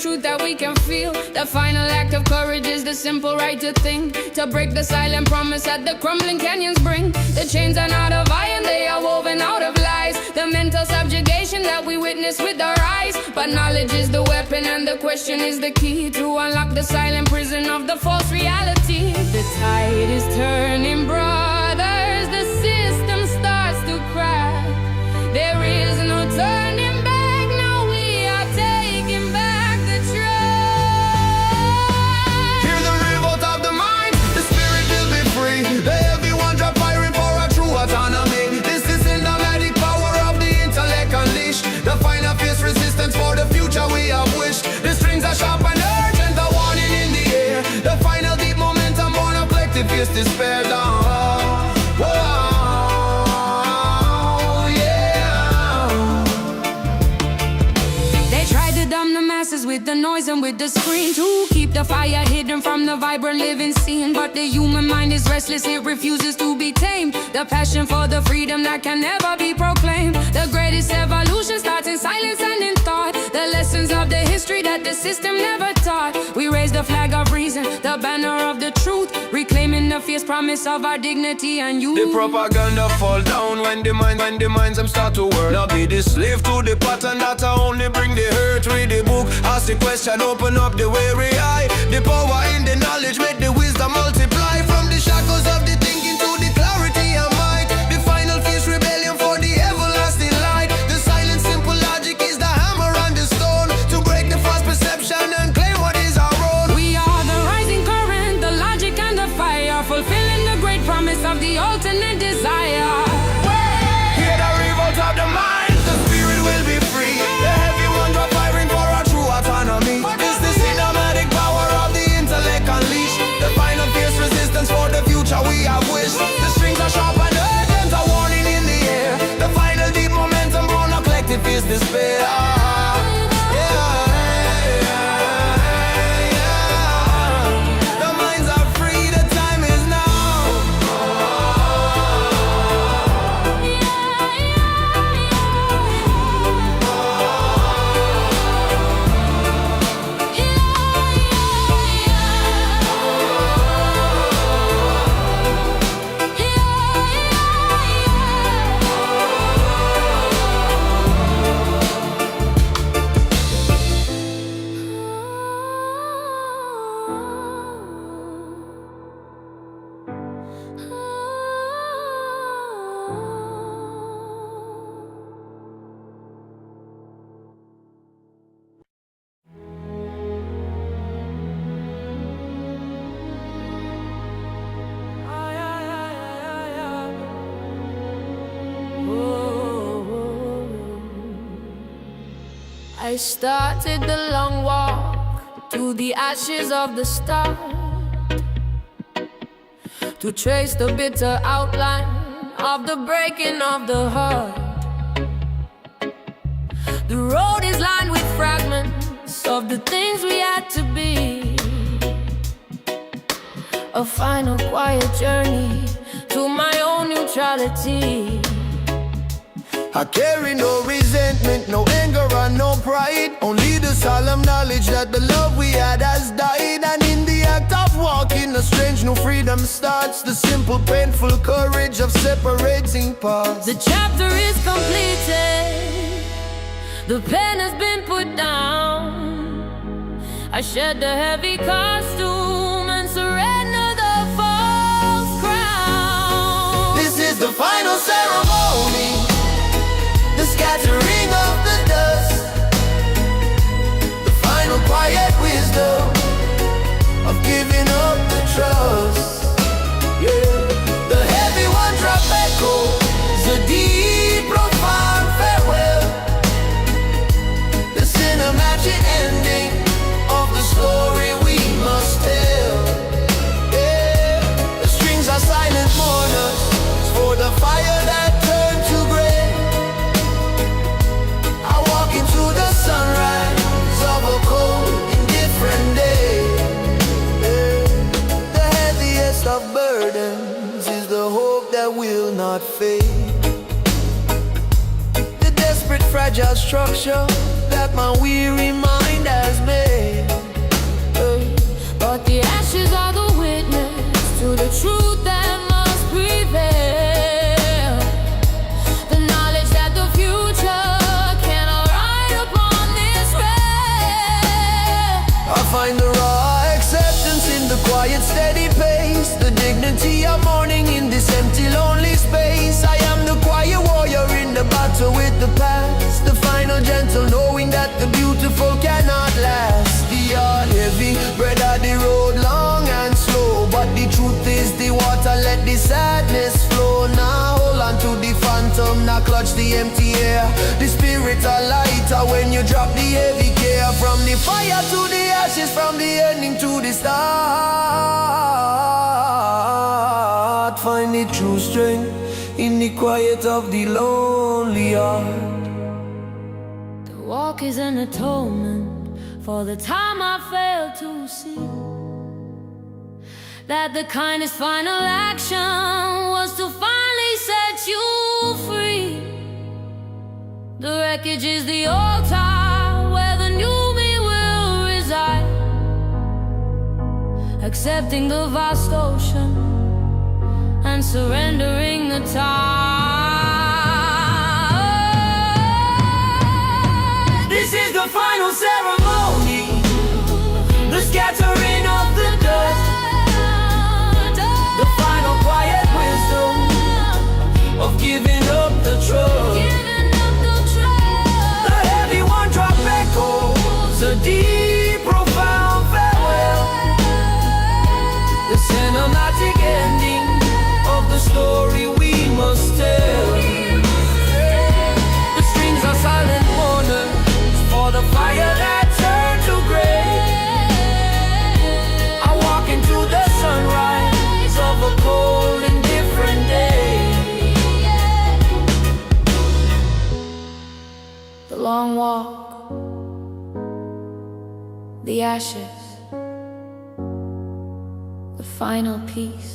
truth that we can feel. The final act of courage is the simple right to think, to break the silent promise that the crumbling canyons bring. The chains are not of iron, they are woven out of lies. The mental subjugation that we witness with our eyes. But knowledge is the weapon and the question is the key to unlock the silent prison of the false reality. The tide is turning, brothers, the system starts to crack. There is no turning back, now we are taking back the track. Hear the revolt of the mind, the spirit will be free. Everyone drop firing for a true autonomy. This is in the magic power of the intellect unleashed. The final fierce resistance for the future we have wished. The strings are sharp and urgent, the warning in the air. The final deep momentum born of collective fierce despair down. With the noise and with the screen to keep the fire hidden from the vibrant living scene. But the human mind is restless, it refuses to be tamed. The passion for the freedom that can never be proclaimed. The greatest evolution starts in silence and in thought. The lessons of the history that the system never taught. We raise the flag of reason, the banner of the truth, reclaiming the fierce promise of our dignity and youth. The propaganda fall down when the minds them start to work. Now be the slave to the pattern that only bring the hurt. Read the book, ask the question, open up the weary eye. The power in the knowledge, make the wisdom multiply. From the shackles of the thinking to the clarity and might. The final fierce rebellion for the everlasting light. The silent simple logic is the hammer and the stone, to break the false perception and claim what is our own. We are the rising current, the logic and the fire, fulfilling the great promise of the ultimate desire. Hear the revolt of the mind, the spirit will be free. The heavy one drop firing for our true autonomy. It's the cinematic power of the intellect unleashed. The final fierce resistance for the future we have wished. The strings are sharp and urgent, a warning in the air. The final deep momentum born of collective fierce despair. I started the long walk to the ashes of the start, to trace the bitter outline of the breaking of the heart. The road is lined with fragments of the things we had to be. A final quiet journey to my own neutrality. I carry no resentment, no anger and no pride. Only the solemn knowledge that the love we had has died. And in the act of walking, a strange new freedom starts. The simple painful courage of separating paths. The chapter is completed, the pen has been put down. I shed the heavy costume and surrender the false crown. This is the final ceremony, the scattering of the dust, the final quiet wisdom of giving up the trust. Yeah. The heavy one drop echoes, a deep profound farewell, the cinematic ending of the story we must tell. Yeah. The strings are silent mourners for the fire that turned to gray. I walk into the sunrise of a cold, indifferent day. Yeah. The heaviest of burdens is the hope that will not fade. The desperate fragile structure that my weary mind has made. But the ashes are the witness to the truth that must prevail. The knowledge that the future cannot ride upon this rail. I find the raw acceptance in the quiet, steady pace, the dignity of mourning in this empty, lonely space. I am the quiet warrior in the battle with the past, the final gentle knowing that the beautiful cannot last. The heart heavy, bread of the road long and slow, but the truth is the water, let the sadness flow. Now hold on to the phantom, now clutch the empty air. The spirit are lighter when you drop the heavy care. From the fire to the ashes, from the ending to the start. Find the true strength in the quiet of the lonely heart. The walk is an atonement for the time I failed to see that the kindest final action was to finally set you free. The wreckage is the altar where the new me will reside, accepting the vast ocean and surrendering the tide. This is the final ceremony, the scattering of the dust, the final quiet wisdom of giving up the trust. The heavy one drop echoes, a deep, profound farewell, the cinematic ending of the story we must tell. The strings are silent mourners for the fire that turned to gray. I walk into the sunrise of a cold and different day. The long walk, the ashes, the final piece.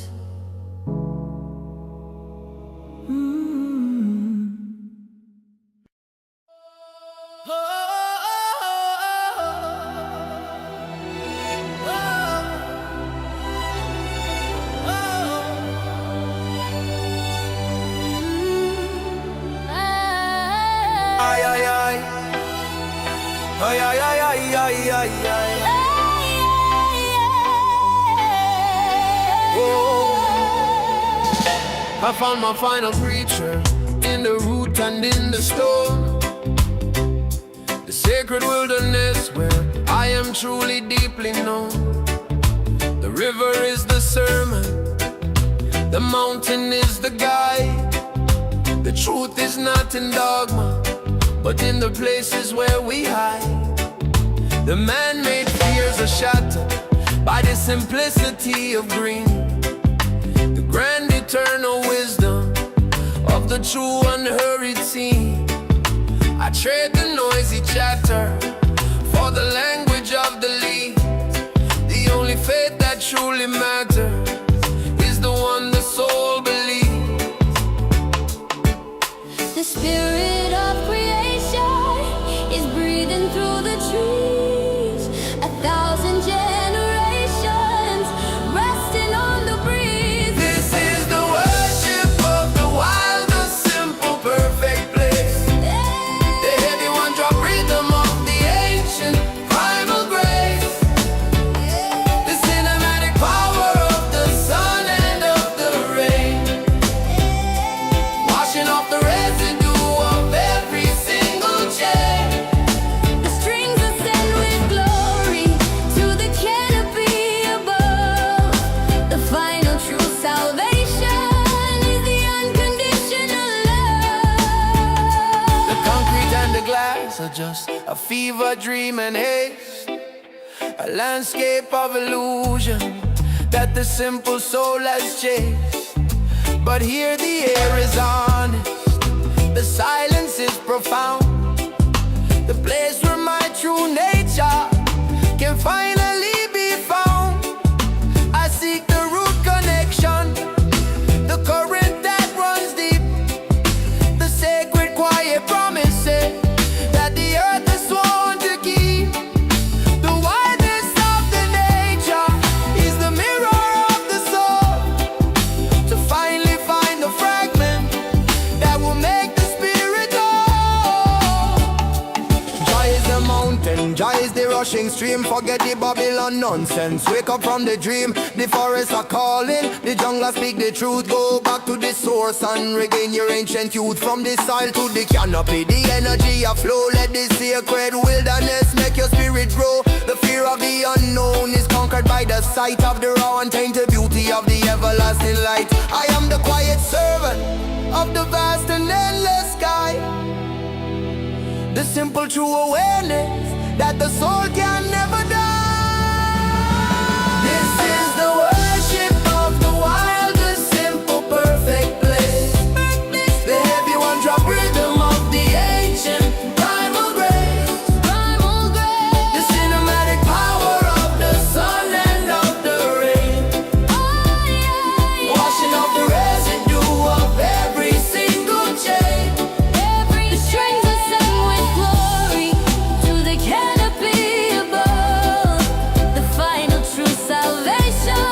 Ay, ay, ay. Ay, ay, ay, ay, ay, ay, ay. Oh. I found my final preacher in the root and in the storm, the sacred wilderness where I am truly deeply known. The river is the sermon, the mountain is the guide. The truth is not in dogma, but in the places where we hide. The man-made fears are shattered by the simplicity of green, the grand eternal wisdom of the true unhurried scene. I trade the noisy chatter for the language of the leaves. The only faith that truly matters is the one the soul believes. The spirit of creation is breathing through the trees. 1,000 generations resting on the breeze. This is the worship of the wild, the simple, perfect place. The heavy one drop rhythm of the ancient primal grace. The cinematic power of the sun and of the rain, washing off the residue of every single chain. The strings ascend with glory to the canopy above. The final true salvation is the unconditional love. The concrete and the glass are just a fever dream and haste, a landscape of illusion that the simple soul has chased. But here the air is honest, the silence is profound, the place where my true nature can finally be found. I seek the root connection, the current that runs deep, the sacred quiet promises that the earth is sworn to keep. The wildness of the nature rushing stream. Forget the Babylon nonsense, wake up from the dream. The forests are calling, the jungle speak the truth. Go back to the source and regain your ancient youth. From the soil to the canopy, the energy of flow. Let the sacred wilderness make your spirit grow. The fear of the unknown is conquered by the sight of the raw and tainted beauty of the everlasting light. I am the quiet servant of the vast and endless sky. The simple true awareness that the soul can never die. This is the worship of the wild, the simple, perfect bliss. The heavy one drop rhythm of the ancient primal grace. The cinematic power of the sun and of the rain. Washing off the residue of every single chain. The strings are sung with glory to the canopy above. The final true salvation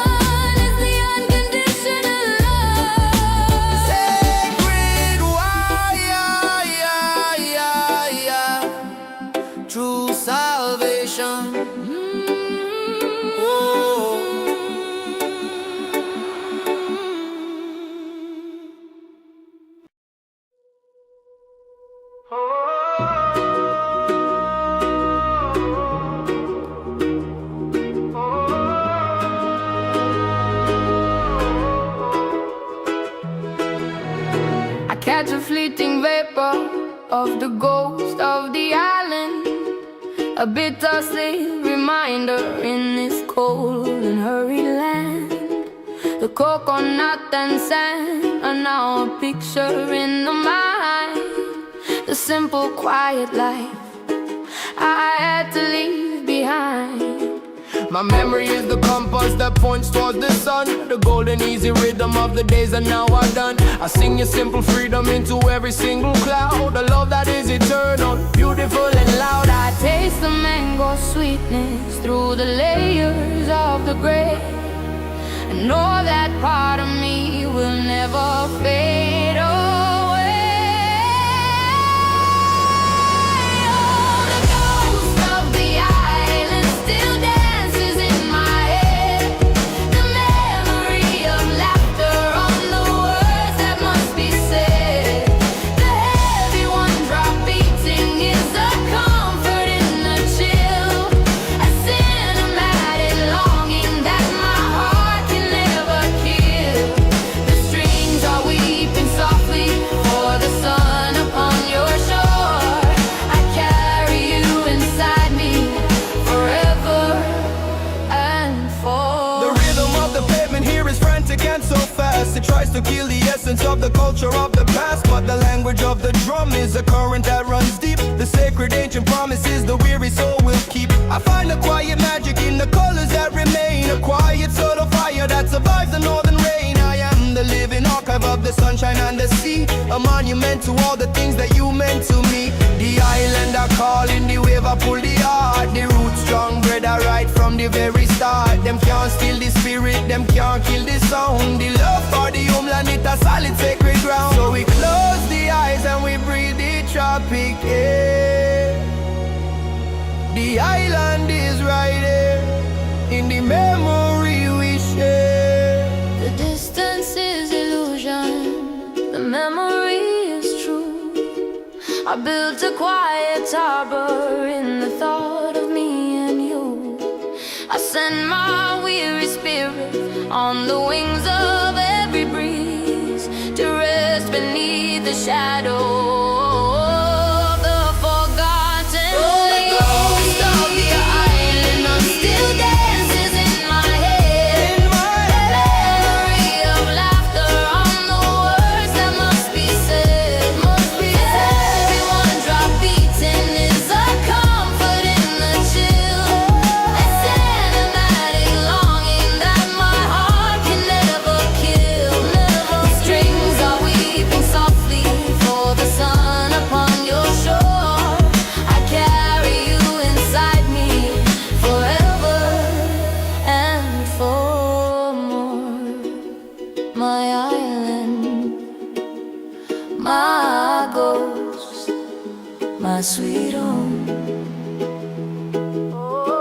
is the unconditional love. Sacred wire, true salvation. I catch a fleeting vapor of the ghost of the island, a bittersweet reminder in this cold and hurried land. The coconut and sand are now a picture in the mind. The simple quiet life I had to leave behind. My memory is the compass that points towards the sun. The golden easy rhythm of the days that now are done. I sing your simple freedom into every single cloud. The love that is eternal, beautiful and loud. I taste the mango sweetness through the layers of the gray, and know that part of me will never fade away. Oh, the ghost of the island still dances in my head. The memory of laughter on the words that must be said. The heavy one drop beating is a comfort in the chill, a cinematic longing that my heart can never kill. The strings are weeping softly for the sun upon your shore. I carry you inside me forever and for. The rhythm of the pavement here is frantic and so fast. It tries to kill the essence of the culture of the past, but the language of the drum is a current that runs deep. The sacred ancient promises the weary soul will keep. I find a quiet magic in the colors that remain, a quiet sort of fire that survives the northern rain. I am the living archive of the sunshine and the sea, a monument to all the things that you meant to me. The island are calling, the wave I pull the heart. The roots strong, bred are right from the very start. Them can't steal the spirit, them can't kill the sound. The love for the homeland, it a solid sacred ground. So we close the eyes and we breathe the tropic air. The island is right here in the memory we share. The distance is illusion, the memory is true. I built a quiet harbor in the thought of me and you. I send my weary spirit on the wings of every breeze to rest beneath the shadow of the forgotten leaves. The ghost of the island still dances in my head. The memory of laughter on the words that must be said. Everyone drop beating is a comfort in the chill, a cinematic longing that my heart can never kill. The strings are weeping softly for the sun upon your shore. I carry you inside me forever and for more. My island, my ghost, my sweet home. Oh.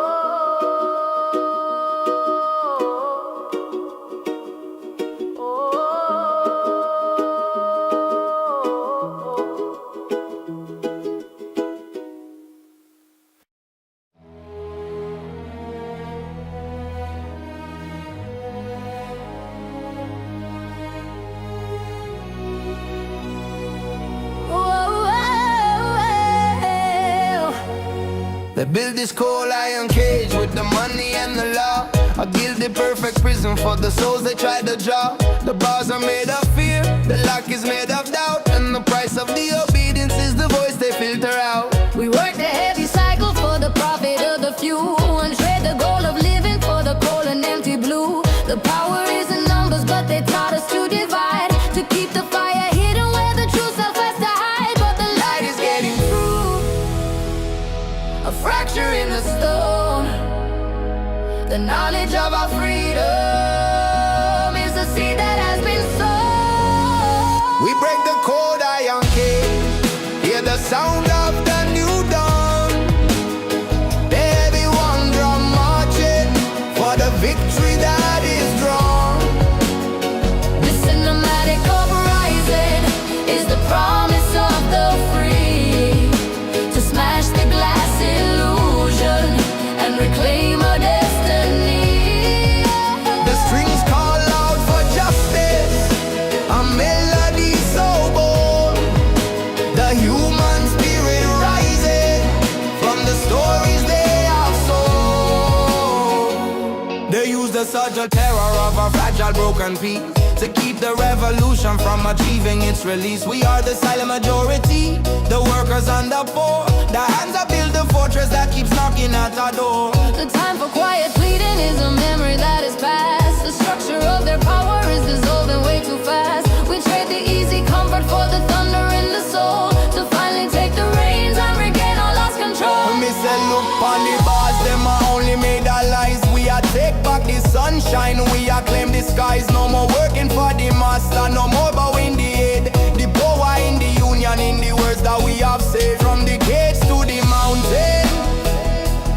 They build this cold iron cage with the money and the law. I build the perfect prison for the souls they try to draw. The bars are made of fear, the lock is made of doubt, and the price of the obedience is the voice they filter out. We work the heavy cycle for the profit of the few, and trade the goal of living for the cold and empty blue. The power is in numbers, but they taught us to divide, to keep the fire hidden where the true self has to hide. But the light is getting through, a fracture in the stone. The knowledge of our freedom is the seed that has been sown. We break the cold iron cage, hear the sound of the new dawn. The heavy one drum marching for the victory that is drawn. The cinematic uprising is the promise of the free, to smash the glass illusion and reclaim our destiny. The strings call out for justice, a melody so bold. The human spirit rising from the stories they have sold. They use the subtle terror of a fragile broken piece to keep the revolution from achieving its release. We are the silent majority, the workers and the poor. The hands that build the fortress that keeps knocking at our door. The time for quiet pleading is a memory that is past. The structure of their power is dissolving way too fast. We trade the easy comfort for the thunder in the soul, to finally take the reins and regain our lost control. Me say look on the bars, them are only made of lies. We are take back the sunshine, we are claim the skies. No more working for the master, no more bowing the head. The power in the union, in the words that we have said. From the gates to the mountain,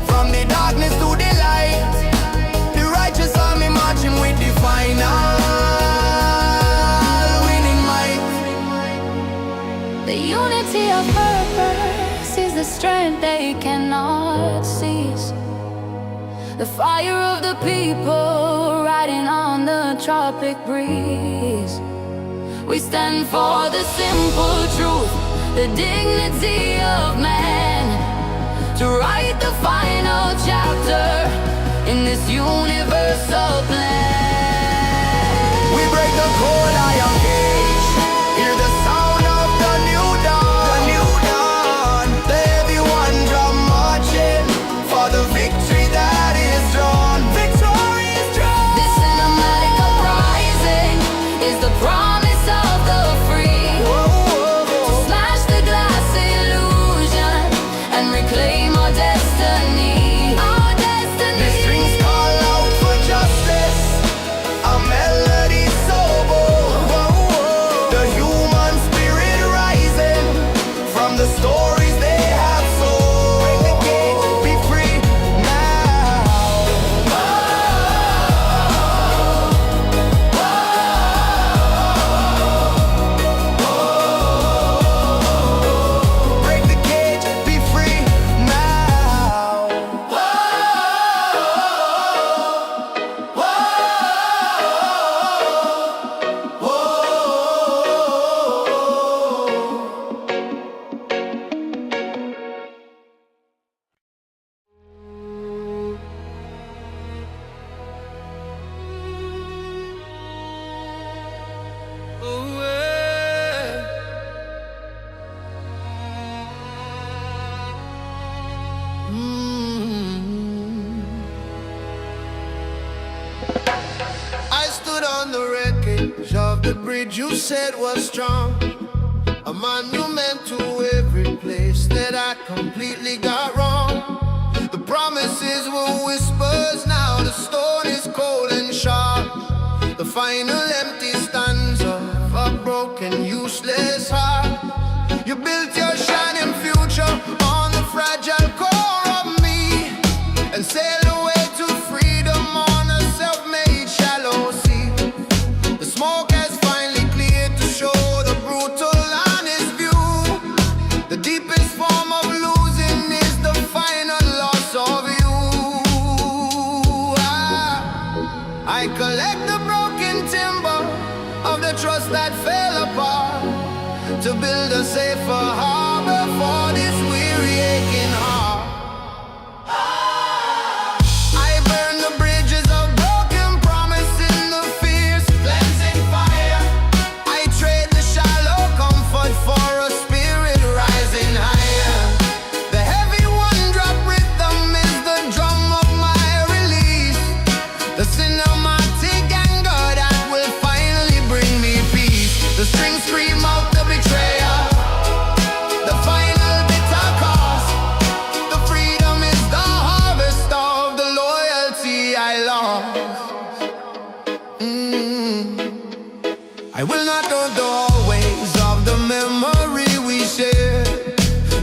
from the darkness to the light, the righteous army marching with the final winning might. The unity of purpose is the strength they cannot seize. The fire of the people riding on the tropic breeze. We stand for the simple truth, the dignity of man, to write the final chapter in this universal plan. We break the cold iron cage, hear the sound of the new dawn. The new dawn, the heavy one drum marching for the victory that is drawn. Victory is drawn. This cinematic uprising is the promise of the free, to smash the glass illusion and reclaim our destiny. Our destiny. The strings call out for justice, a melody so bold. The human spirit rising from the stories they have sold. Break the gate, be free now. Break the cage, be free now. I stood on the wreckage of the bridge you said was strong, a monument to every place that I completely got wrong. The promises were whispers, now the stone is cold and sharp. The final empty stanza of a broken, useless heart. You built your shining future on the fragile core of me, and sailed away to freedom on a self-made shallow sea. The smoke has finally cleared to show the brutal honest view. The deepest form of losing is the final loss of you. I collect the broken timber of the trust that fell apart, to build a safer harbor for this weary aching heart. out the betrayer. The final bitter cost. The freedom is the harvest of the loyalty I lost. I will not go the ways of the memory we shared,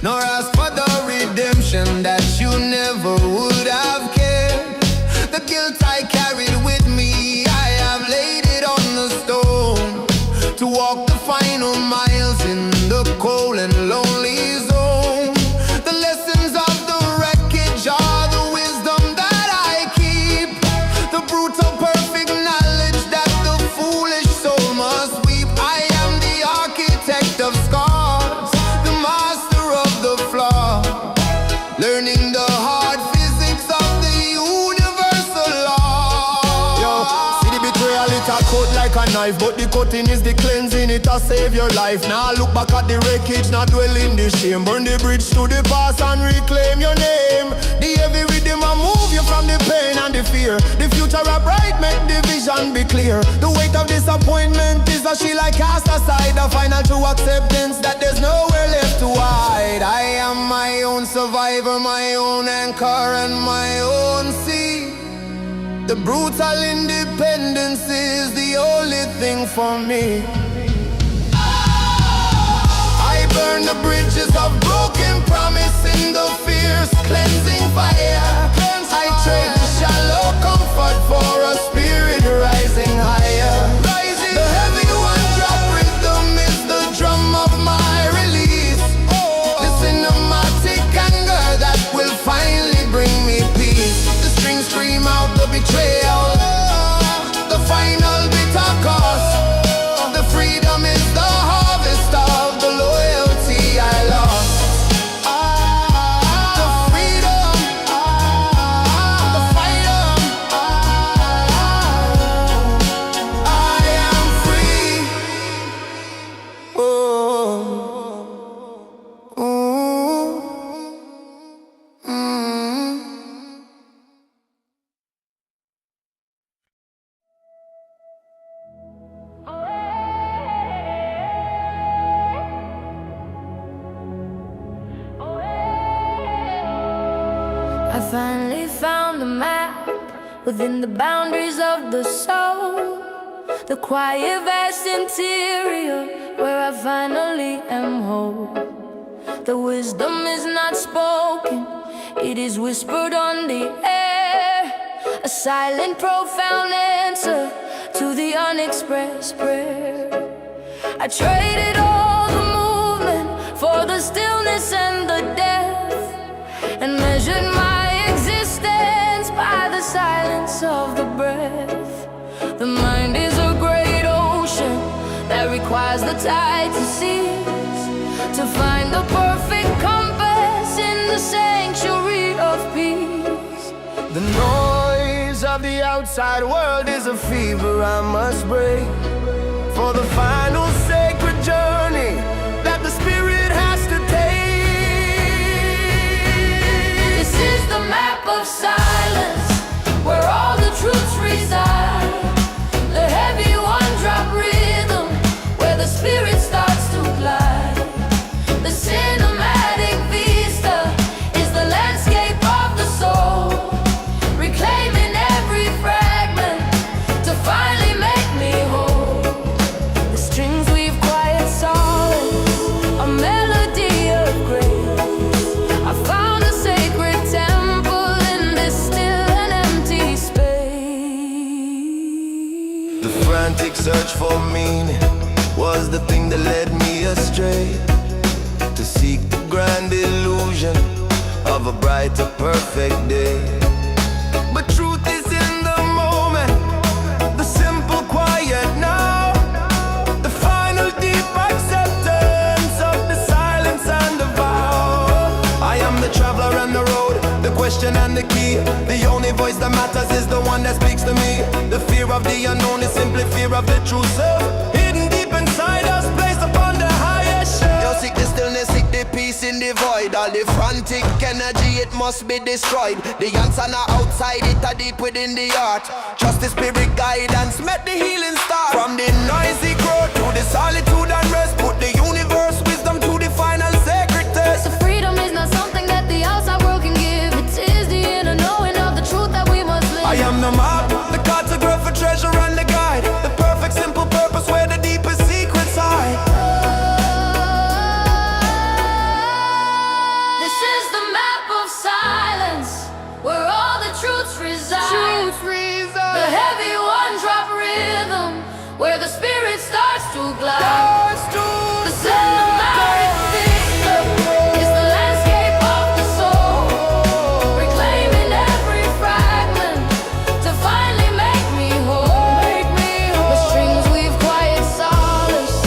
nor ask for the redemption that you never would have cared. The guilt I carried with me, I have laid it on the stone, to walk the final miles in the cold and lonely zone. The lessons of the wreckage are the wisdom that I keep, the brutal perfect knowledge that the foolish soul must weep. I am the architect of scars, the master of the flaw, learning the hard physics of the universal law. Yo, see the betrayal, it a cut like a knife, but the cutting is the cleansing, it a save your life. Now look back at the wreckage, not dwell in the shame. Burn the bridge to the past and reclaim your name. The heavy rhythm a move you from the pain and the fear. The future a bright, make the vision be clear. The weight of disappointment is a shield I cast aside, the final true acceptance that there's nowhere left to hide. I am my own survivor, my own anchor and my own sea. The brutal independence is the only thing for me. I burn the bridges of broken promise in the fierce cleansing fire. I trade the shallow comfort for a spirit rising higher. The heavy one drop rhythm is the drum of my release, the cinematic anger that will finally bring me peace. The strings scream out the betrayal, the final bitter cost. The freedom is the harvest of the loyalty I lost. The freedom, the freedom, I am free. I finally found the map within the boundaries of the soul, the quiet vast interior where I finally am whole. The wisdom is not spoken, it is whispered on the air, a silent profound answer to the unexpressed prayer. I traded all the movement for the stillness and the depth, and measured my existence by the silence of the breath. The mind is a great ocean that requires the tide to cease, to find the perfect compass in the sanctuary of peace. The noise of the outside world is a fever I must break, for the final sacred journey that the spirit has to take. This is the map of silence, where all the truths reside. The heavy one-drop rhythm, where the spirit starts to glide. The cinematic vista is the landscape of the soul, reclaiming every fragment to finally make me whole. The strings weave quiet solace, a melody of grace. I found a sacred temple in this still and empty space. The frantic search for meaning was the thing that led me astray, to seek the grand illusion of a brighter, perfect day. But truth is in the moment, the simple quiet now, the final deep acceptance of the silence and the vow. I am the traveler and the road, the question and the key. The only voice that matters is the one that speaks to me. The fear of the unknown is simply fear of the true self, hidden deep inside us, placed upon the highest shelf. Yo, seek the stillness, seek the peace in in the void. All the frantic energy, it must be destroyed. The answer not outside, it a deep within the heart. Trust the spirit guidance, make the healing start. From the noisy crowd to the solitude and rest, put the universe wisdom to the final sacred test. So freedom is not something that the outside world can give. It is the inner knowing of the truth that we must live. I am the map, the cartographer, treasure and the guide. The perfect simple purpose where the deepest secrets hide. This is the map of silence, where all the truths reside. The heavy one drop rhythm, where the spirit starts to glide. The cinematic picture is the landscape of the soul, reclaiming every fragment to finally make me whole. The strings weave quiet solace,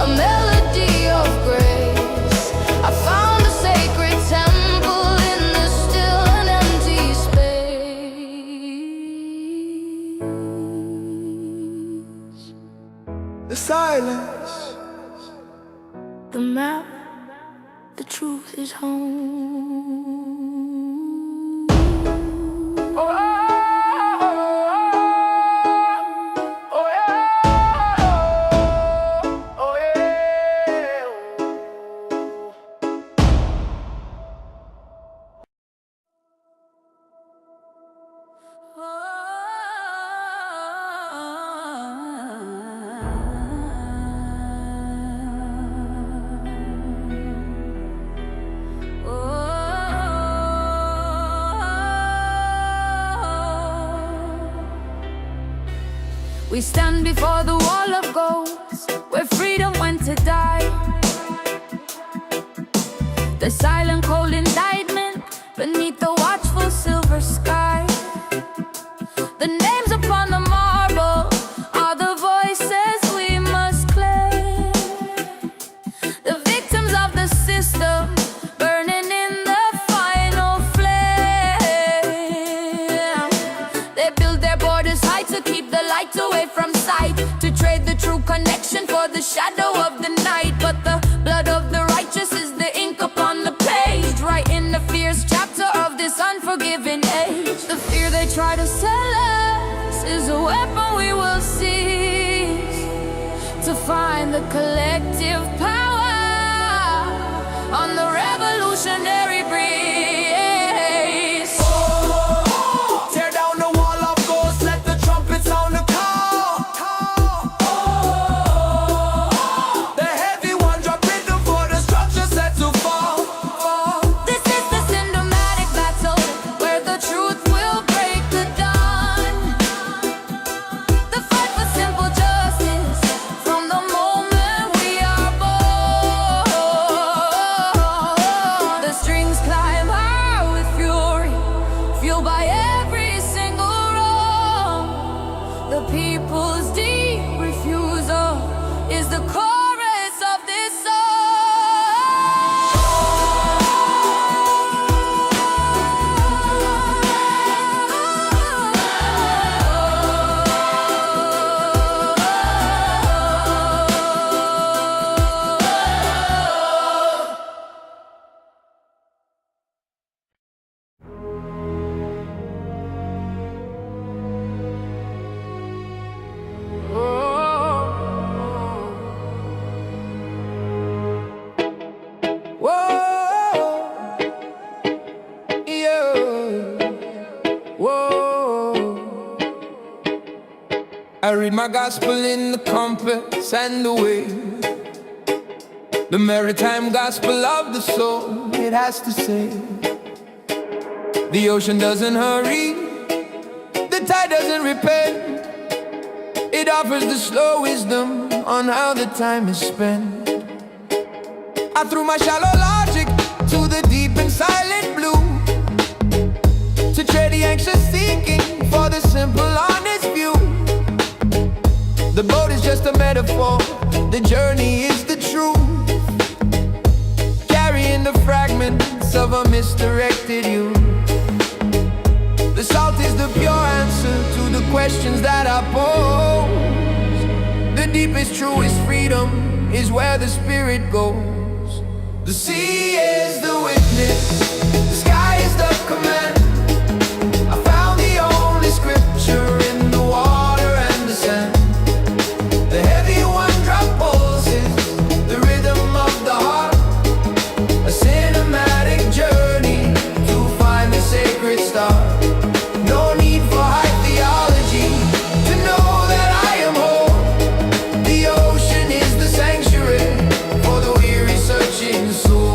a melody of grace. I found a sacred temple in this still and empty space. The silence. The map, the truth is home. We stand before the wall of gold, where freedom went to die. The silent cold indictment beneath the watchful silver sky. The names upon the marble are the voices we must claim. The victims of the system burning in the final flame. They build their borders high to keep the light away from sight, to trade the true connection for the shadow of the night. But the blood of the righteous is the ink upon the page, writing the fierce chapter of this unforgiving age. The fear they try to sell us is a weapon we will seize, to find the collective power on the revolutionary breeze. Tear down the wall of ghosts, let the trumpet sound the call. The heavy one drop rhythm for the structure set to fall. This is the cinematic battle, where the truth will break the dawn. The fight for simple justice, from the moment we are born. The strings climb high with fury, fueled by every single wrong. The people's deep refusal is the chorus of this Whoa, yeah, whoa. I read my gospel in the compass and the wave, the maritime gospel of the soul. It has to say, the ocean doesn't hurry, the tide doesn't repent. It offers the slow wisdom on how the time is spent. I threw my shallow logic to the deep and silent blue, to trade the anxious seeking for the simple honest view. The boat is just a metaphor, the journey is the truth, carrying the fragments of a misdirected youth. The salt is the pure answer to the questions that I pose. The deepest, truest freedom is where the spirit goes. The sea is the witness, the sky is the command. I found the only scripture in the water and the sand. The heavy one drop pulses, the rhythm of the heart. A cinematic journey to find the sacred star. No need for high theology to know that I am whole. The ocean is the sanctuary for the weary searching soul.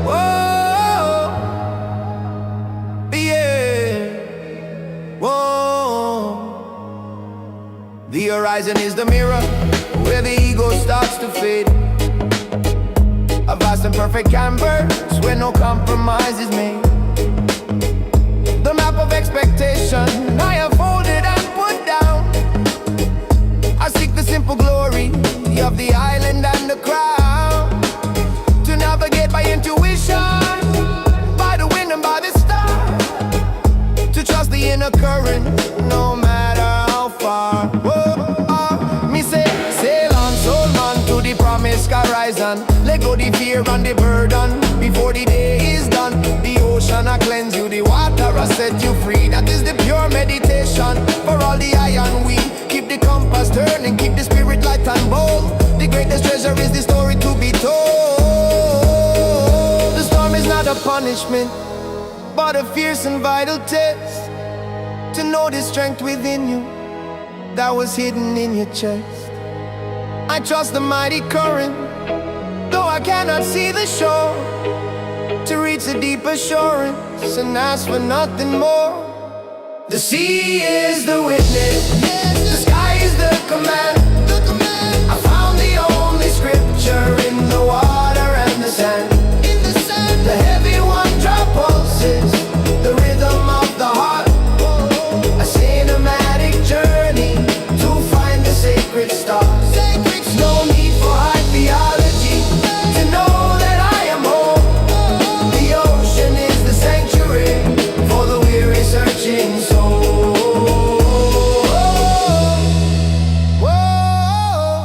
Whoa, yeah, whoa. The horizon is the mirror where the ego starts to fade. A vast and perfect canvas where no compromise is made. The map of expectation I have folded and put down. I seek the simple glory of the island and the crown. To navigate by intuition, by the wind and by the star. To trust the inner current, no matter how far. Whoa, me say, sail on, soul man, to the promised horizon. Let go the fear and the burden before the day is done. The ocean I cleanse you, the water I set you free. That is the pure meditation for all the iron we keep the compass turning, keep the spirit light and bold. The greatest treasure is the story to be told. The storm is not a punishment, but a fierce and vital test. To know the strength within you that was hidden in your chest. I trust the mighty current, though I cannot see the shore. To reach a deep assurance and ask for nothing more. The sea is the witness, the sky is the command. I found the only scripture in the water and the sand. The heavy one drop pulses, the rhythm of the heart. A cinematic journey to find the sacred stars. No need for high theology to know that I am whole. The ocean is the sanctuary for the weary searching soul. Whoa,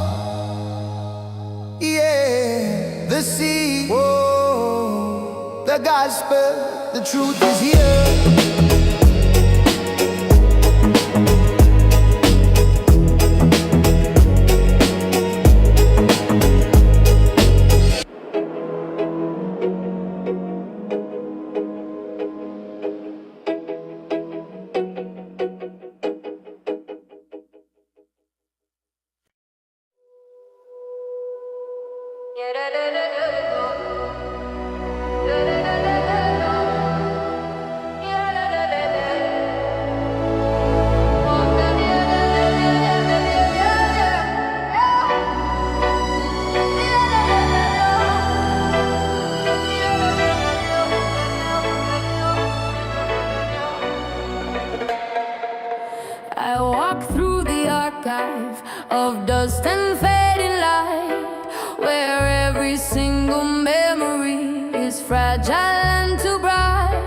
yeah, the sea. Whoa, the gospel, the truth is here. I walk through the archive of dust and fading light, where every single memory is fragile and too bright.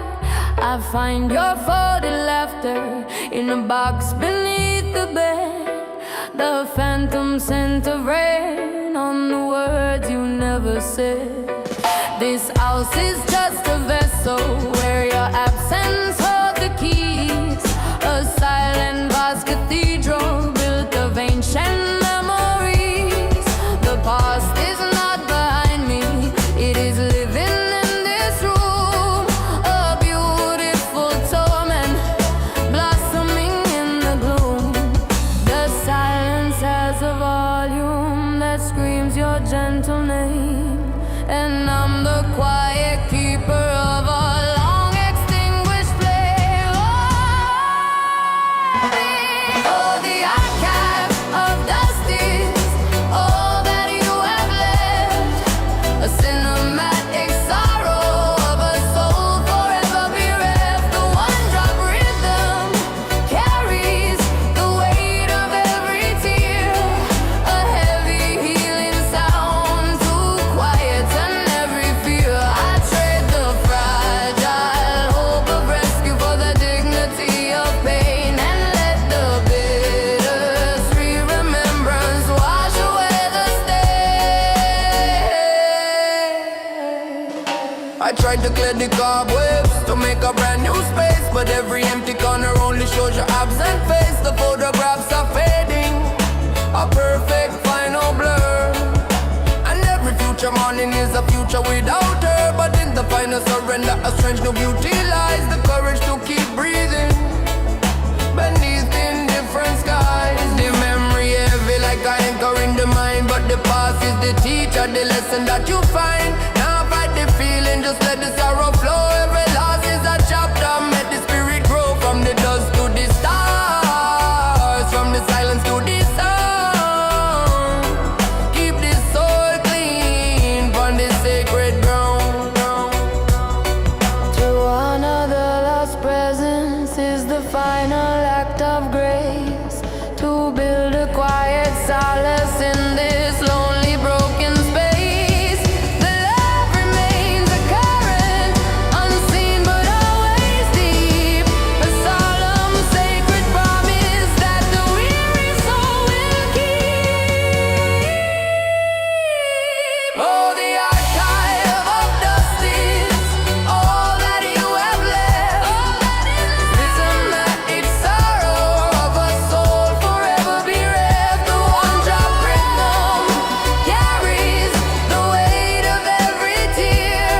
I find your folded laughter in a box beneath the bed, the phantom scent of rain on the words you never said. This house is just a vessel where your absence holds the keys, a silent vast cathedral built of ancient memories. The past is not behind me, it is living in this room, a beautiful torment blossoming in the gloom. The silence has a volume that screams your gentle name, and I'm the quiet keeper of a long extinguished flame. Oh, the archive of dust is all that you have left, a cinematic sorrow of a soul forever bereft. The one-drop rhythm carries the weight of every tear, a heavy healing sound to quieten every fear. I trade the clear the cobwebs to make a brand new space. But every empty corner only shows your absent face. The photographs are fading, a perfect final blur. And every future morning is a future without her. But in the final surrender, a strange new beauty lies. The courage to keep breathing beneath indifferent skies. The memory heavy like a anchor in the mind. But the past is the teacher, the lesson that you find. Now fight the feeling, just let the sorrow flow. Every loss is a chapter, make the spirit grow. From the dust to the stars, from the silence to the sound. Keep this soul clean from the sacred ground. To another lost presence is the final act of grace. To build a quiet solace in this lonely broken space. The love remains a current, unseen but always deep. A solemn sacred promise that the weary soul will keep. Oh, the archive of dust is all that you have left. Listen that it's sorrow of a soul forever bereft. The one drop rhythm carries the weight of every tear.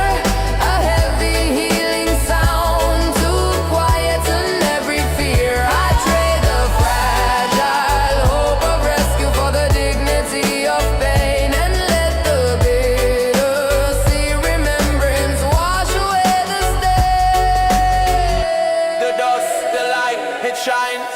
A heavy healing sound to quieten every fear. I trade the fragile hope of rescue for the dignity of pain. And let the bitter sea remembrance wash away the stain. The dust, the light, it shines.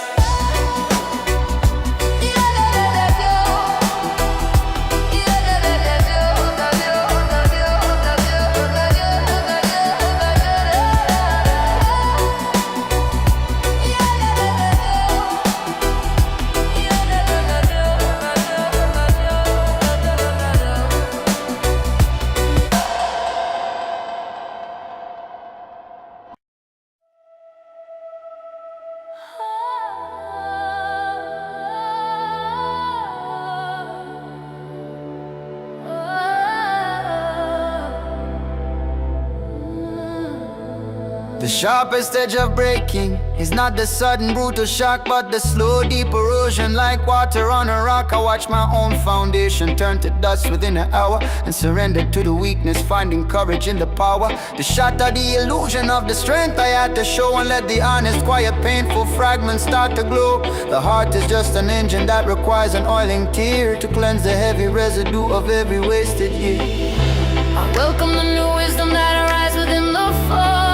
The sharpest edge of breaking is not the sudden brutal shock, but the slow deep erosion like water on a rock. I watch my own foundation turn to dust within an hour and surrender to the weakness, finding courage in the power to shatter the illusion of the strength I had to show and let the honest, quiet, painful fragments start to glow. The heart is just an engine that requires an oiling tear to cleanse the heavy residue of every wasted year. I welcome the new wisdom that arises within the fall.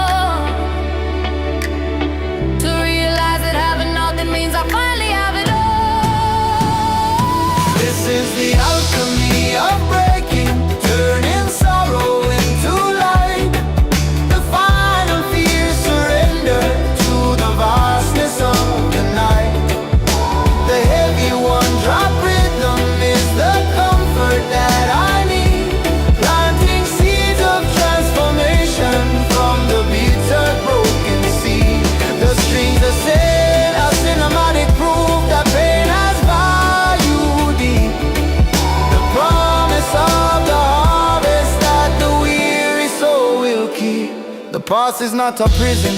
To realize that having nothing means I finally have it all. This is the alchemy of breaking, turning sorrow into light. The final fear surrender to the vastness of the night. The heavy one drop rhythm is the comfort that I need, planting seeds of transformation from the bitter broken seed. The strings are set, a cinematic proof that pain has value deep. The promise of the harvest that the weary soul will keep. The past is not a prison,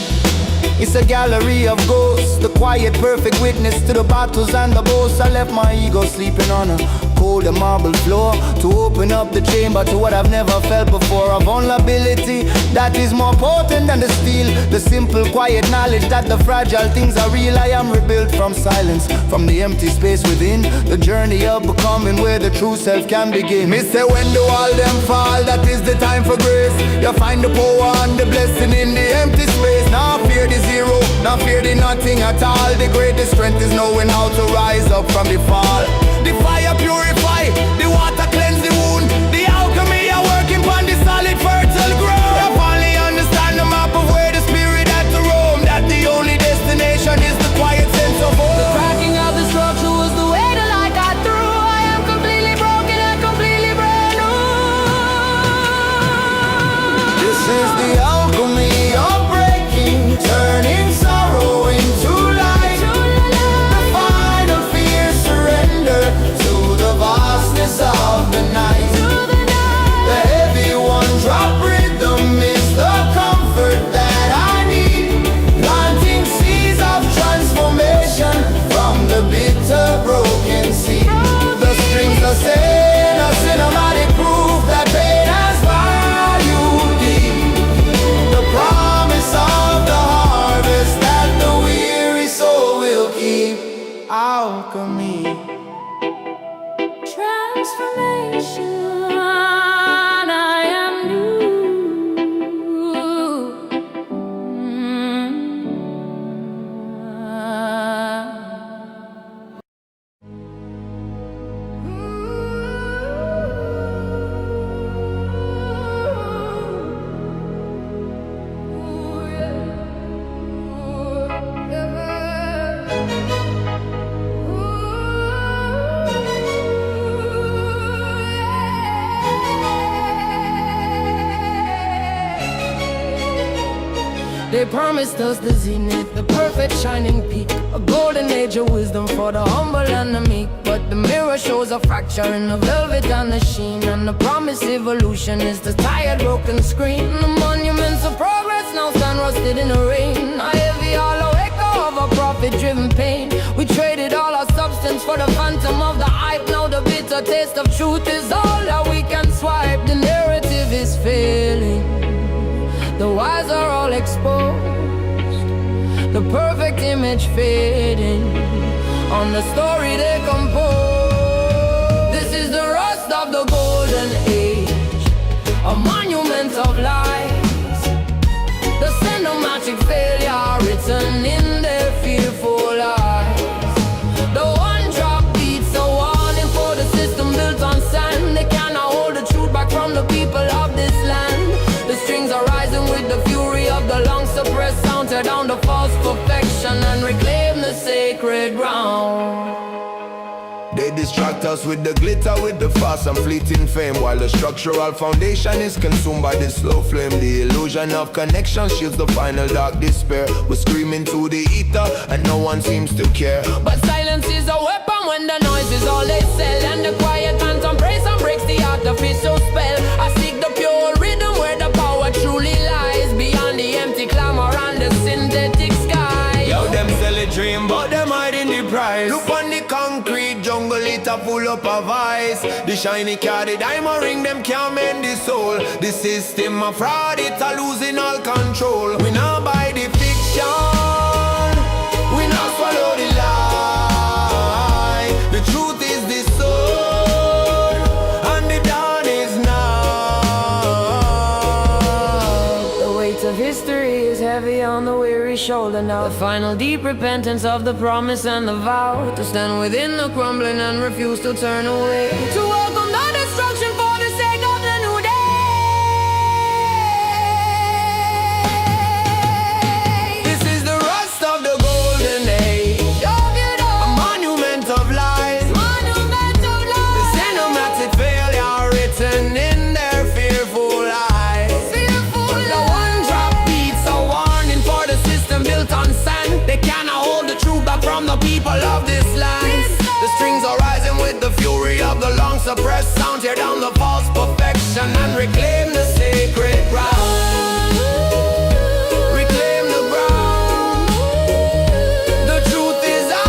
it's a gallery of ghosts. The quiet, perfect witness to the battles and the boasts. I left my ego sleeping on a cold and marble floor to open up the chamber to what I've never felt before. A vulnerability that is more potent than the steel. The simple, quiet knowledge that the fragile things are real. I am rebuilt from silence, from the empty space within. The journey of becoming where the true self can begin. Me say when the wall them fall, that is the time for grace. You find the power and the blessing in the empty space. Now fear the zero, now fear the nothing at all. The greatest strength is knowing how to rise up from the fall. The fire purify, the water cleanse the wound. The alchemy are working on the solid fertile ground. I finally understand the map of where the spirit had to roam. That the only destination is the quiet sense of home. The cracking of the structure was the way the light got through. I am completely broken and completely brand new. This is the alchemy of breaking, turning sorrow into light. The final fear surrender to the vibe. transformation. I am new. They promised us the zenith, the perfect shining peak, a golden age of wisdom for the humble and the meek. But the mirror shows a fracture in the velvet and the sheen, and the promised evolution is the tired broken screen. The monuments of progress now stand rusted in the rain, a heavy hollow echo of a profit-driven pain. We traded all our substance for the phantom of the hype. Now the bitter taste of truth is all that we can swipe. The narrative is failing, the wise are all exposed, the perfect image fading on the story they compose. This is the rust of the golden age, a monument of lies, the cinematic failure written in their fearful eyes. The one drop beats a warning for the system built on sand. They cannot hold the truth back from the people of this land. The strings are rising with the fury of the long-suppressed sound. Tear down the false perfection and reclaim the sacred ground. They distract us with the glitter, with the fast and fleeting fame, while the structural foundation is consumed by the slow flame. The illusion of connection shields the final dark despair. We're screaming to the ether and no one seems to care. But silence is a weapon when the noise is all they sell, and the quiet phantom praise and breaks the artificial spell. I seek the pure rhythm where the power truly lies, beyond the empty clamor and the synthetic sky. Yo, them sell a dream, but them hiding the price. Look on the concrete jungle, it a full up of ice. The shiny car, the diamond ring, them can't mend the soul. The system a fraud, it a losing all control. We not buy the fiction, we not swallow the lie. The truth is the soul, and the dawn is now. The weight of history is heavy on the weary shoulder now. The final deep repentance of the promise and the vow to stand within the crumbling and refuse to turn away. To welcome the destruction for the sake of the new day. This is the rust of the golden age, a monument of lies, the cinematic failure written in their fearful eyes. The one drop beats a warning for the system built on sand. They cannot hold the truth back from the people of this land. The strings are rising with the fury of the long-suppressed sound. Tear down the false perfection and reclaim the sacred ground. Reclaim the ground. The truth is ours.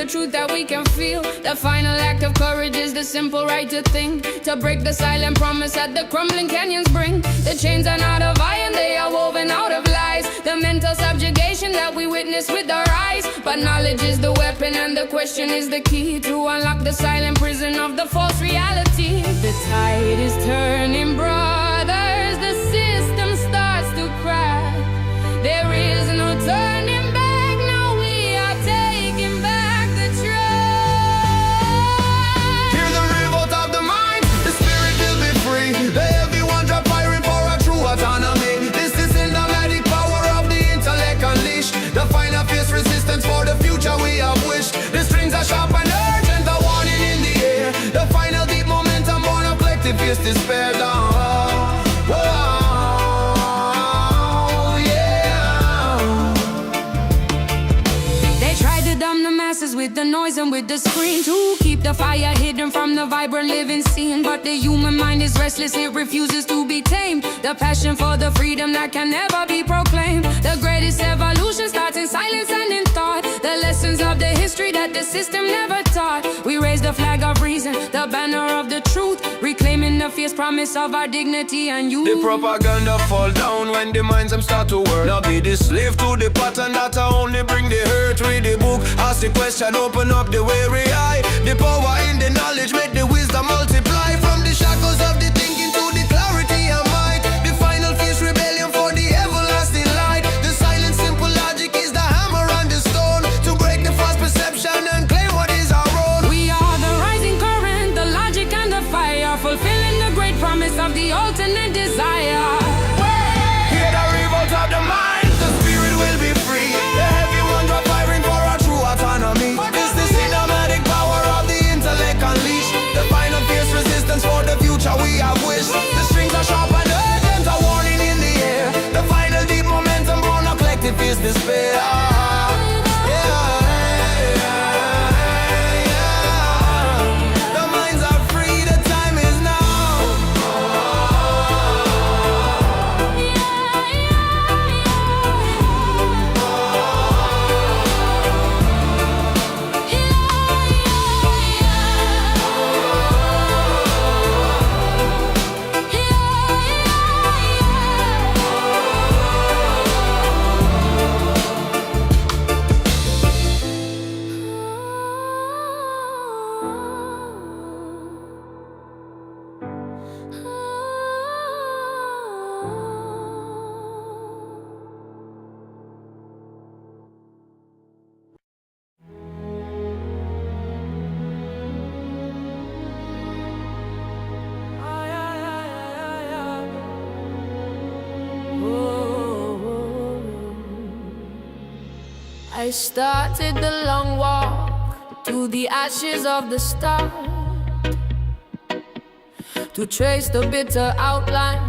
Truth that we can feel. The final act of courage is the simple right to think, to break the silent promise that the crumbling canyons bring. The chains are not of iron, they are woven out of lies. The mental subjugation that we witness with our eyes. But knowledge is the weapon and the question is the key to unlock the silent prison of the false reality. The tide is turning, brothers. The system starts to crack. There is no time dances with the noise and with the screen to keep the fire hidden from the vibrant living scene. But the human mind is restless, it refuses to be tamed. The passion for the freedom that can never be proclaimed. The greatest evolution starts in silence and in thought. The lessons of the history that the system never taught. We raise the flag of reason, the banner of the truth, reclaiming the fierce promise of our dignity and youth. The propaganda fall down when the minds them start to work. Now be the slave to the pattern that only bring the hurt. Read the book, ask the question, open up the weary eye. The power in the knowledge, make the wisdom multiply. From the shackles of the thinking to the clarity and might. The final fierce rebellion for the everlasting light. The silent simple logic is the hammer and the stone to break the false perception and claim what is our own. We are the rising current, the logic and the fire, fulfilling the great promise of the ultimate desire. Hear the revolt of the mind, the spirit will be free. The heavy ones are firing for our true autonomy. It's the cinematic power of the intellect unleashed. The final fierce resistance for the future we have wished. The strings are sharp and urgent, a warning in the air. The final deep momentum born of collective fierce despair. The minds are free, the time is now. I started the long walk to the ashes of the start, to trace the bitter outline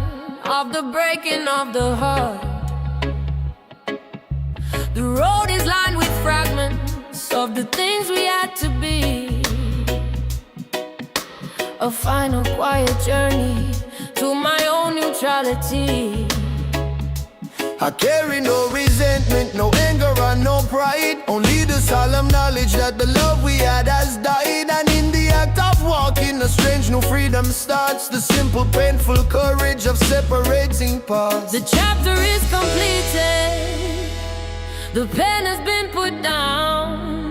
of the breaking of the heart. The road is lined with fragments of the things we had to be. A final quiet journey to my own neutrality. I carry no resentment, no anger and no pride. Only the solemn knowledge that the love we had has died. And in the act of walking, a strange new freedom starts. The simple painful courage of separating parts. The chapter is completed, the pen has been put down.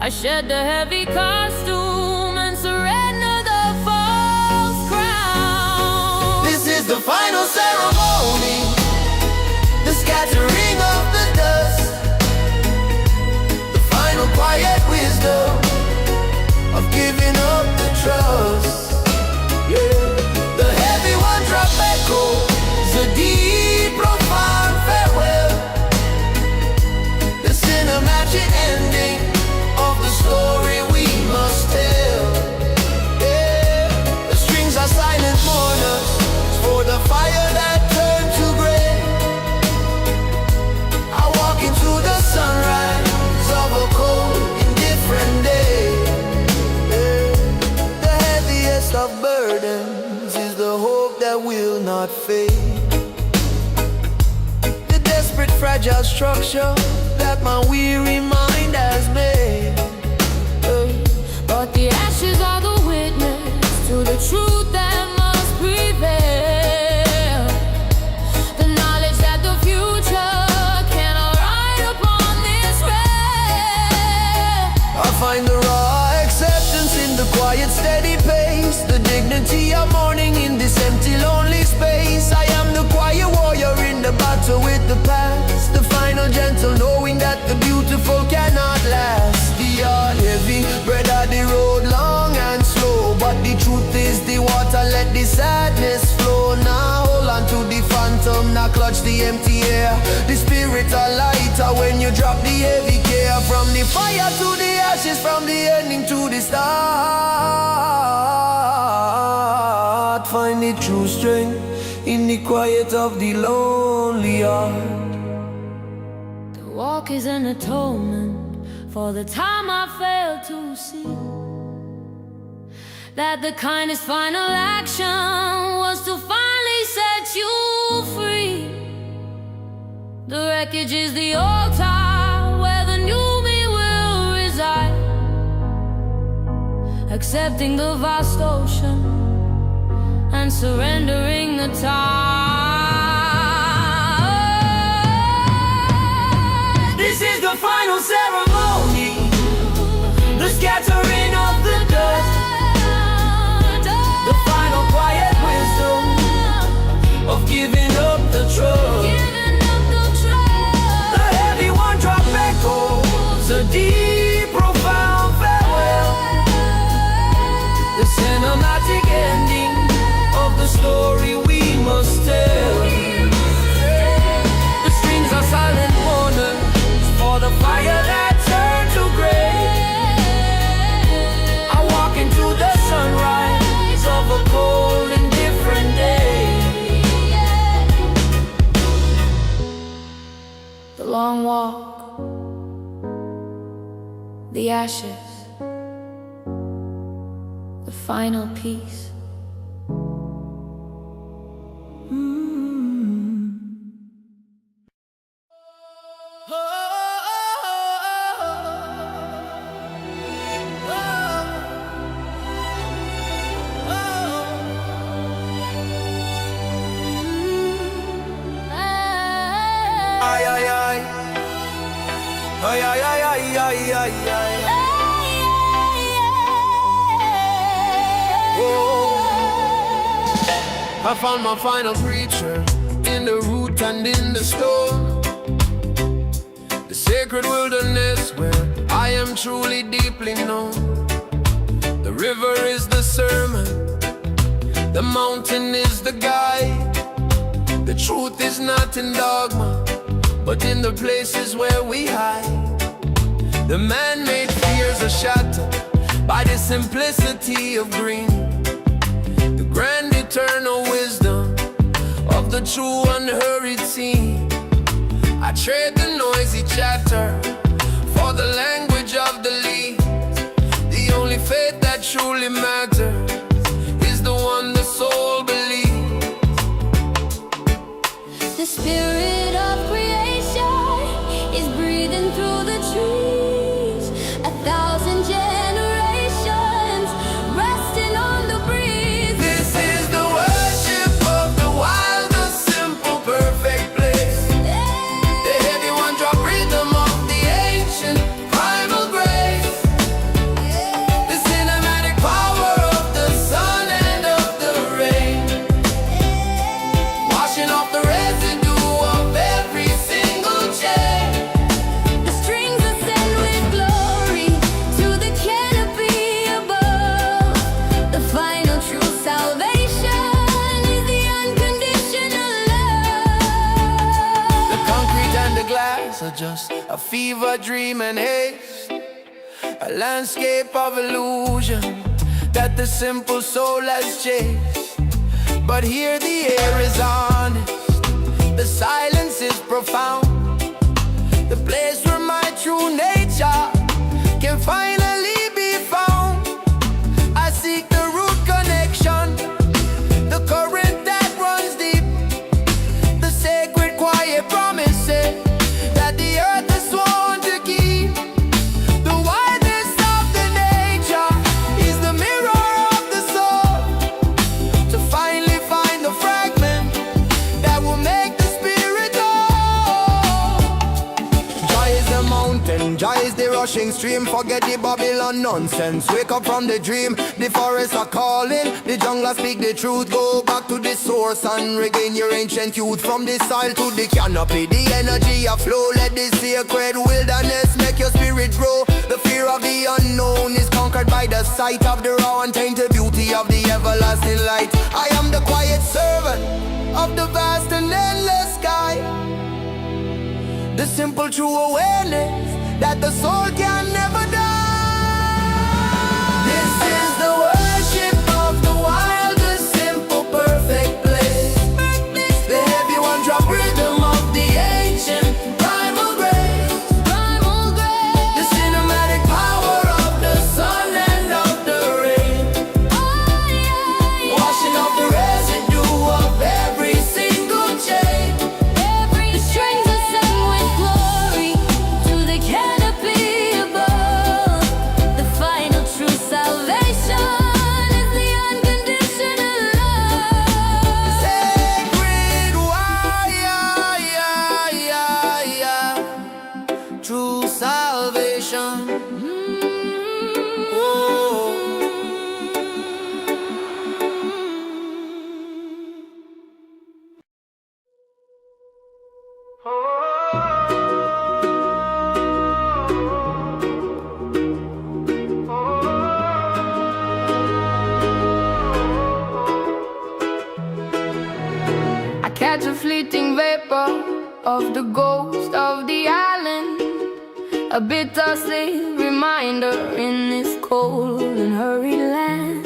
I shed the heavy costume and surrender the false crown. This is the final ceremony, the scattering of the dust, the final quiet wisdom of giving up the trust. Yeah. The heavy one drop echoes, a deep profound farewell, the cinematic ending of the story we must tell. Yeah. The strings are silent mourners for the fire that turned to gray. Into the sunrise of a cold, indifferent day. The heaviest of burdens is the hope that will not fade. The desperate, fragile structure that my weary mind has made. But the ashes are the witness to the truth that must prevail. The knowledge that the future find the raw acceptance in the quiet, steady pace. The dignity of mourning in this empty, lonely space. I am the quiet warrior in the battle with the past. The final gentle knowing that the beautiful cannot last. The heart heavy, bread of the road long and slow. But the truth is the water, let the sadness flow. Now hold on to the phantom, now clutch the empty air. The spirit are lighter when you drop the heavy care. From the fire to the ashes, from the ending to the start. Find the true strength in the quiet of the lonely heart. The walk is an atonement for the time I failed to see that the kindest final action was to finally set you free. The wreckage is the altar where the new me will reside, accepting the vast ocean and surrendering the tide. This is the final ceremony, the scattering of the dust, the final quiet wisdom of giving up the trust. The heavy one drop echoes, a deep, profound farewell, the cinematic ending of the story we must tell. The strings are silent mourners for the fire that turned to gray. I walk into the sunrise of a cold and different day. The long walk, the ashes, the final piece. Ay, ay, ay. Ay, ay, ay, ay, ay, ay, ay. I found my final preacher in the root and in the storm, the sacred wilderness where I am truly deeply known. The river is the sermon, the mountain is the guide. The truth is not in dogma, but in the places where we hide. The man-made fears are shattered by the simplicity of green, the grand eternal wisdom of the true unhurried scene. I trade the noisy chatter for the language of the leaves. The only faith that truly matters is the one the soul believes. The spirit of creation is breathing through the trees. 1,000 generations resting on the breeze. This is the worship of the wild, the simple, perfect place. The heavy one drop rhythm of the ancient primal grace. The cinematic power of the sun and of the rain, washing off the residue of every single chain. The strings ascend with glory to the canopy above. The final true salvation is the unconditional love. The concrete and the glass are just a fever dream and haste, a landscape of illusion that the simple soul has chased. But here the air is honest, the silence is profound, the place where my true nature can finally be found. I seek the root connection, the current that runs deep, the sacred quiet promises that the earth is sworn to keep. The wideness of the nature is the mirror of the soul, to finally find the fragment that will make the spirit whole. Joy is the mountain, joy is the rushing stream. Forget the Babylon nonsense, wake up from the dream. The forests are calling, the jungle speak the truth. Go back to the source and regain your ancient youth. From the soil to the canopy, the energy of flow. Let the sacred wilderness make your spirit grow. The fear of the unknown is conquered by the sight of the raw and tainted beauty of the everlasting light. I am the quiet servant of the vast and endless sky, the simple true awareness that the soul can never die. This is the worship of the wild, the simple, perfect place. The heavy one drop rhythm of the ancient primal grace. The cinematic true salvation. Oh. I catch a fleeting vapor of the ghost of the island, a bittersweet reminder in this cold and hurried land.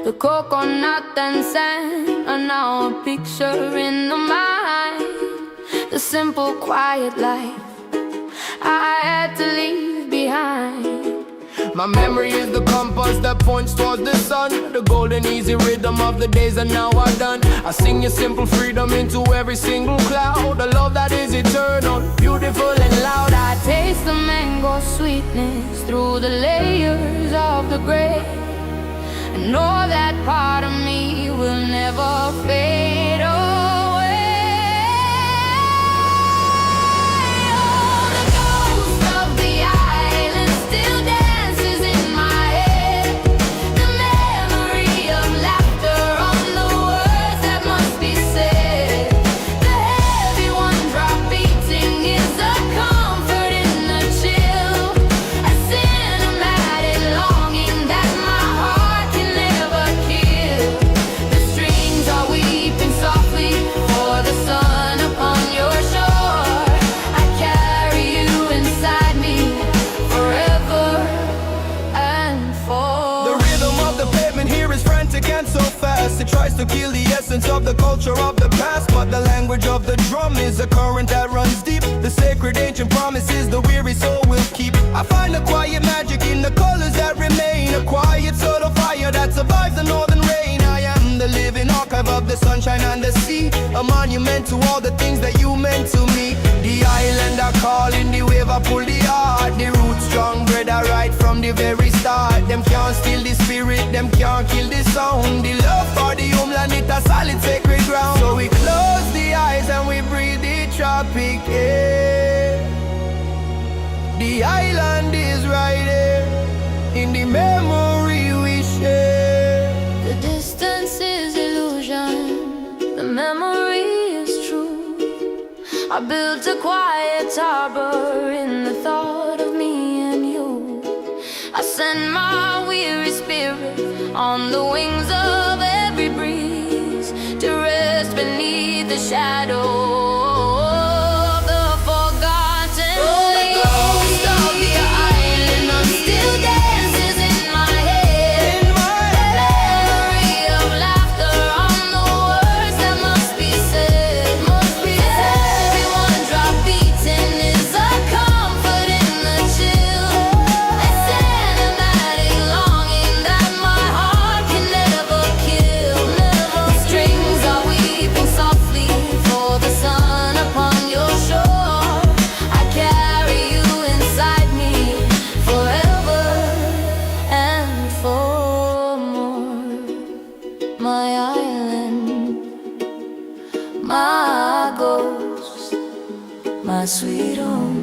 The coconut and sand are now a picture in the mind. The simple, quiet life I had to leave behind. My memory is the compass that points towards the sun, the golden easy rhythm of the days that now are done. I sing your simple freedom into every single cloud, a love that is eternal, beautiful and loud. I taste the mango sweetness through the layers of the gray. I know that part of me will never fade away. Oh, the ghost of the island still dances in my head. The memory of laughter on the words that must be said. The heavy one drop beating is a comfort in the chill, a cinematic longing that my heart can never kill. The strings are weeping softly for the sun upon your shore. I carry you inside me forever and for. The rhythm of the pavement here is frantic and so fast. It tries to kill the essence of the culture of the past, but the language of the drum is a current that runs deep. The sacred ancient promises the weary soul will keep. I find a quiet magic in the colors that remain, a quiet subtle fire that survives the northern rain. I am the living archive of the sunshine and the sea, a monument to all the things that you meant to me. The island I call in the wave I pull the heart. The roots strong, bred I right from the very start. Them can't steal the spirit, them can't kill the sound. The love for the homeland, it's a solid sacred ground. So we close the eyes and we breathe the tropic air. The island is right here in the memory we share. The distance is illusion, the memory is true. I built a quiet harbor in the thought of me and you. I send my weary spirit on the wings of every breeze to rest beneath the shadow of the forgotten. The ghost of the island still dances in my head. The memory of laughter on the words that must be said. Every one drop beating is a comfort in the chill, a cinematic longing that my heart can never kill. The strings are weeping softly for the sun upon your shore. I carry you inside me forever and for more. My island, my ghost, my sweet home.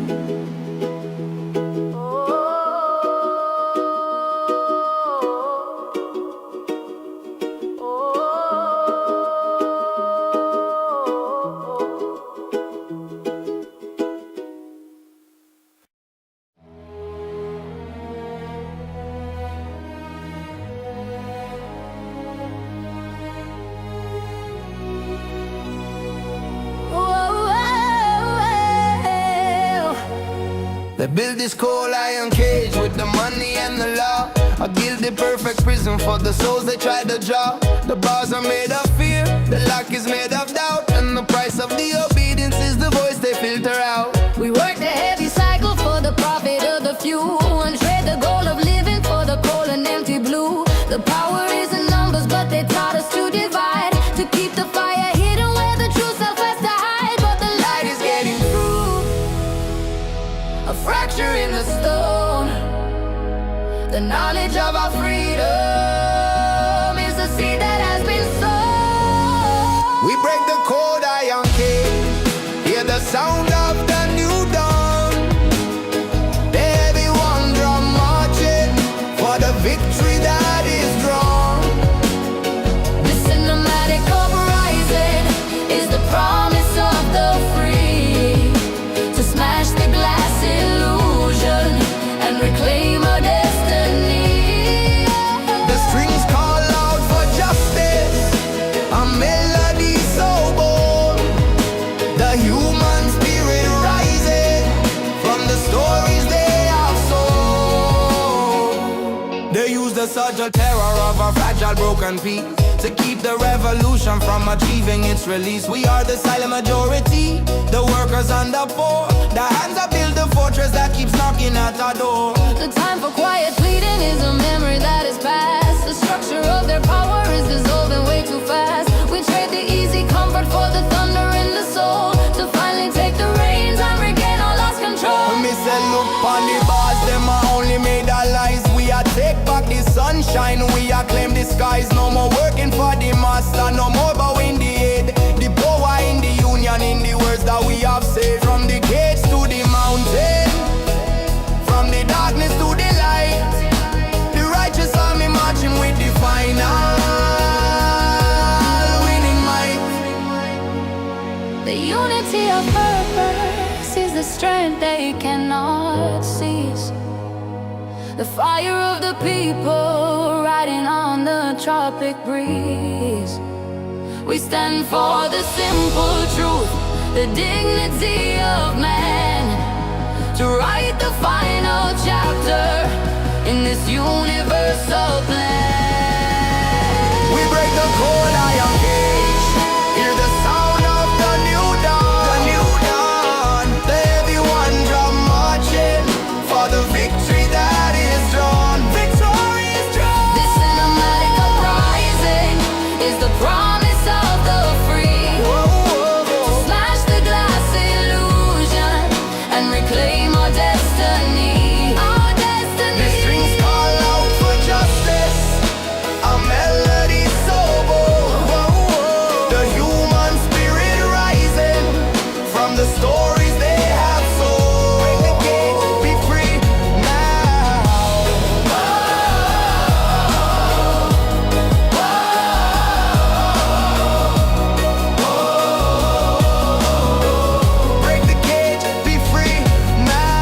They build this cold iron cage with the money and the law. I build the perfect prison for the souls they try to draw. The bars are made of fear, the lock is made of doubt, and the price of the obedience is the voice they filter out. We work the heavy cycle for the profit of the few, and trade the goal of living for the cold and empty blue. The power is in numbers, but they taught us to divide, to keep the fire hidden where the true self has to hide. But the light is getting through, a fracture in the stone. The knowledge of our freedom is the seed that has been sown. We break the cold iron cage, hear the sound of the new dawn. such a terror of a fragile broken peace. To keep the revolution from achieving its release, we are the silent majority, the workers and the poor. The hands that build the fortress that keeps knocking at our door. The time for quiet pleading is a memory that is past. The structure of their power is dissolving way too fast. We trade the easy comfort for the thunder in the soul, to finally take the reins and regain our lost control. Me say look on the bars, them are only made our lies. We are take back the sunshine, we are claim the skies. No more working for the master, no more bowing the head. The power in the union, in the words that we have said. From the cage to the mountain, from the darkness to the light, the righteous army marching with the final winning might. The unity of purpose is the strength they cannot seize. The fire of the people riding on the tropic breeze. We stand for the simple truth, the dignity of man, to write the final chapter in this universal plan. We break the cold iron cage, hear the sound of the new dawn. The new dawn, the heavy one drum marching for the victory that is drawn. Victory is drawn. This cinematic uprising is the promise of the free. To smash the glass illusion and reclaim our destiny. Our destiny. The strings call out for justice, a melody so bold. The human spirit rising from the stories they have sold. Break the cage, be free now. Break the cage, be free now.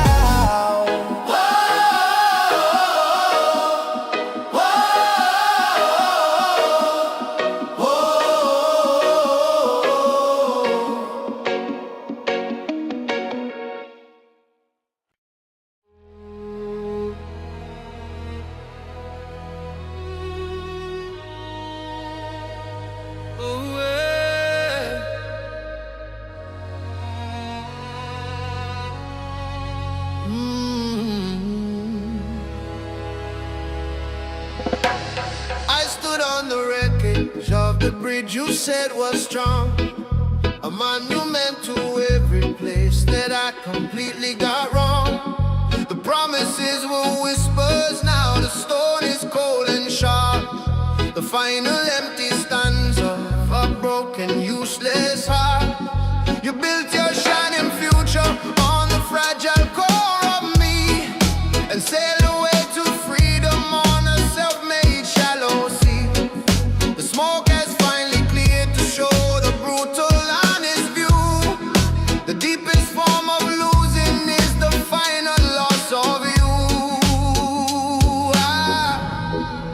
I stood on the wreckage of the bridge you said was strong, a monument to every place that I completely got wrong. The promises were whispers, now the stone is cold and sharp. The final empty stanza of a broken, useless heart. You built your shining future on the fragile core of me, and sailed away to freedom on a self-made shallow sea. The smoke has finally cleared to show the brutal honest view. The deepest form of losing is the final loss of you.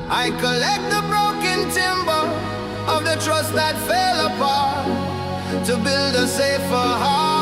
I collect the broken timber of the trust that fell apart, to build a safer heart.